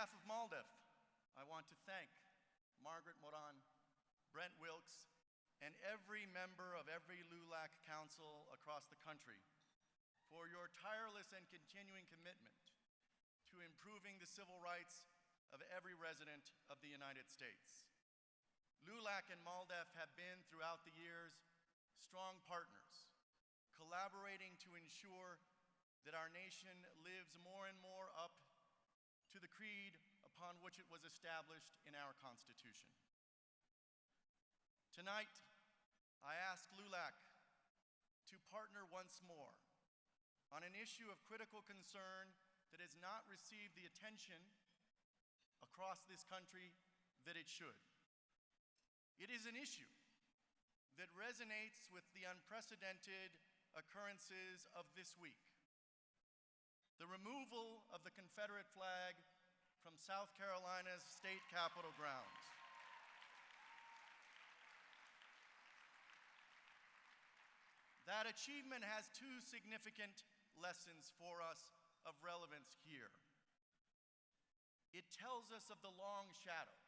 behalf of Maldef, I want to thank Margaret Moran, Brent Wilkes, and every member of every LULAC council across the country for your tireless and continuing commitment to improving the civil rights of every resident of the United States. LULAC and Maldef have been, throughout the years, strong partners, collaborating to ensure that our nation lives more and more up to the creed upon which it was established in our Constitution. Tonight, I ask LULAC to partner once more on an issue of critical concern that has not received the attention across this country that it should. It is an issue that resonates with the unprecedented occurrences of this week. The removal of the Confederate flag from South Carolina's state capitol grounds. That achievement has two significant lessons for us of relevance here. It tells us of the long shadow,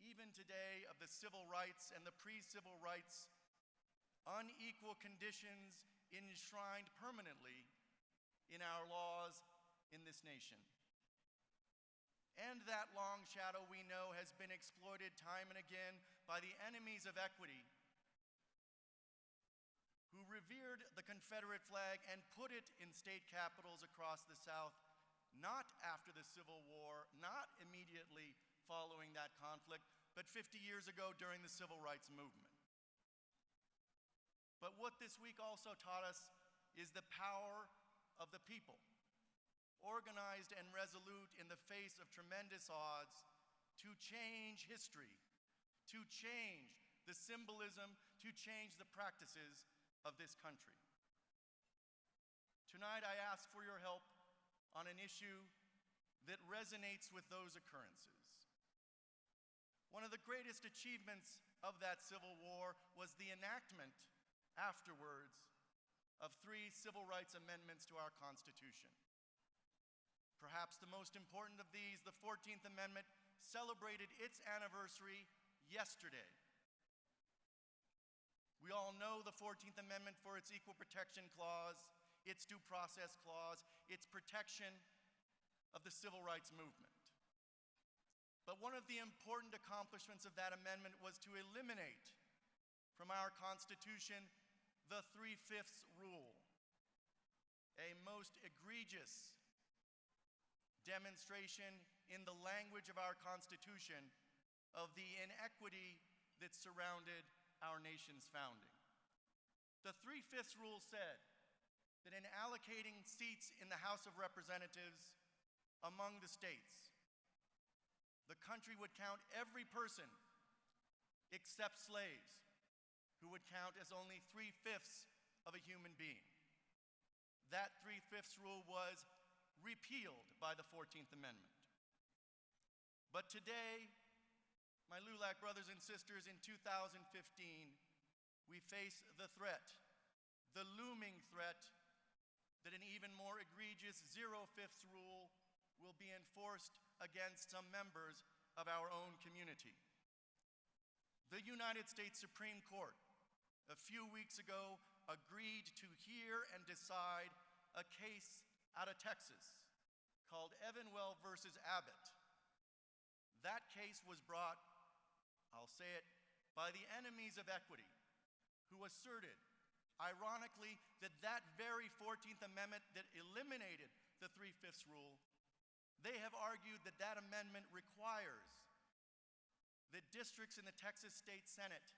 even today, of the civil rights and the pre-civil rights unequal conditions enshrined permanently in our laws in this nation. And that long shadow, we know, has been exploited time and again by the enemies of equity who revered the Confederate flag and put it in state capitals across the South, not after the Civil War, not immediately following that conflict, but 50 years ago during the Civil Rights Movement. But what this week also taught us is the power of the people, organized and resolute in the face of tremendous odds, to change history, to change the symbolism, to change the practices of this country. Tonight, I ask for your help on an issue that resonates with those occurrences. One of the greatest achievements of that Civil War was the enactment afterwards of 3 civil rights amendments to our Constitution. Perhaps the most important of these, the 14th Amendment, celebrated its anniversary yesterday. We all know the 14th Amendment for its Equal Protection Clause, its Due Process Clause, its protection of the Civil Rights Movement. But one of the important accomplishments of that amendment was to eliminate from our Constitution the 3/5 rule, a most egregious demonstration in the language of our Constitution of the inequity that surrounded our nation's founding. The 3/5 rule said that in allocating seats in the House of Representatives among the states, the country would count every person except slaves, who would count as only 3/5 of a human being. That 3/5 rule was repealed by the 14th Amendment. But today, my LULAC brothers and sisters, in 2015, we face the threat, the looming threat, that an even more egregious 0/5 rule will be enforced against some members of our own community. The United States Supreme Court, a few weeks ago, agreed to hear and decide a case out of Texas called Evanwell versus Abbott. That case was brought, I'll say it, by the enemies of equity, who asserted, ironically, that that very 14th Amendment that eliminated the 3/5 rule, they have argued that that amendment requires that districts in the Texas State Senate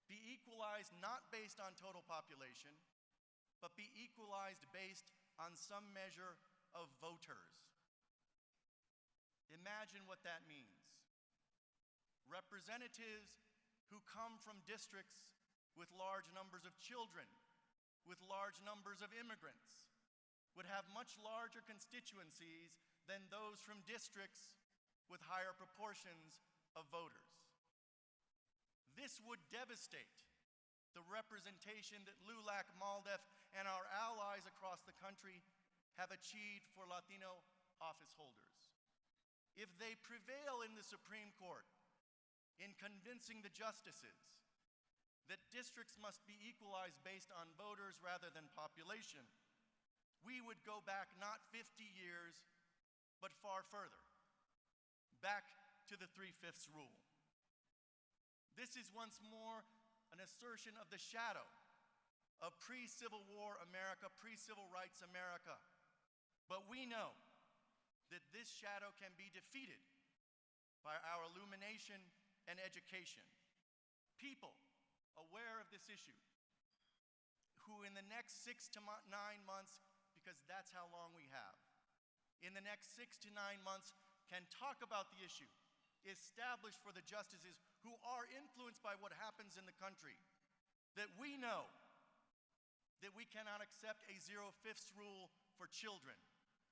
be equalized not based on total population, but be equalized based on some measure of voters. Imagine what that means. Representatives who come from districts with large numbers of children, with large numbers of immigrants, would have much larger constituencies than those from districts with higher proportions of voters. This would devastate the representation that LULAC, Maldef, and our allies across the country have achieved for Latino office holders. if they prevail in the Supreme Court in convincing the justices that districts must be equalized based on voters rather than population, we would go back not 50 years, but far further, back to the 3/5 rule. This is once more an assertion of the shadow of pre-Civil War America, pre-Civil Rights America. But we know that this shadow can be defeated by our illumination and education. People aware of this issue, who in the next 6 to 9 months, because that's how long we have, in the next 6 to 9 months can talk about the issue, establish for the justices who are influenced by what happens in the country, that we know that we cannot accept a 0/5 rule for children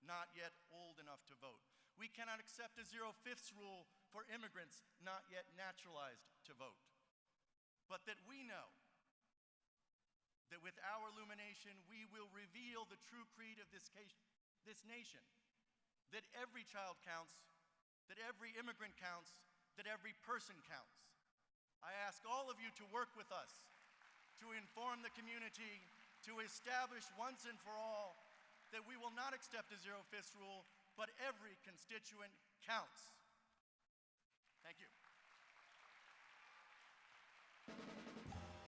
not yet old enough to vote. We cannot accept a 0/5 rule for immigrants not yet naturalized to vote. But that we know that with our illumination, we will reveal the true creed of this nation, that every child counts, that every immigrant counts, that every person counts. I ask all of you to work with us to inform the community, to establish once and for all that we will not accept a 0/5 rule, but every constituent counts. Thank you.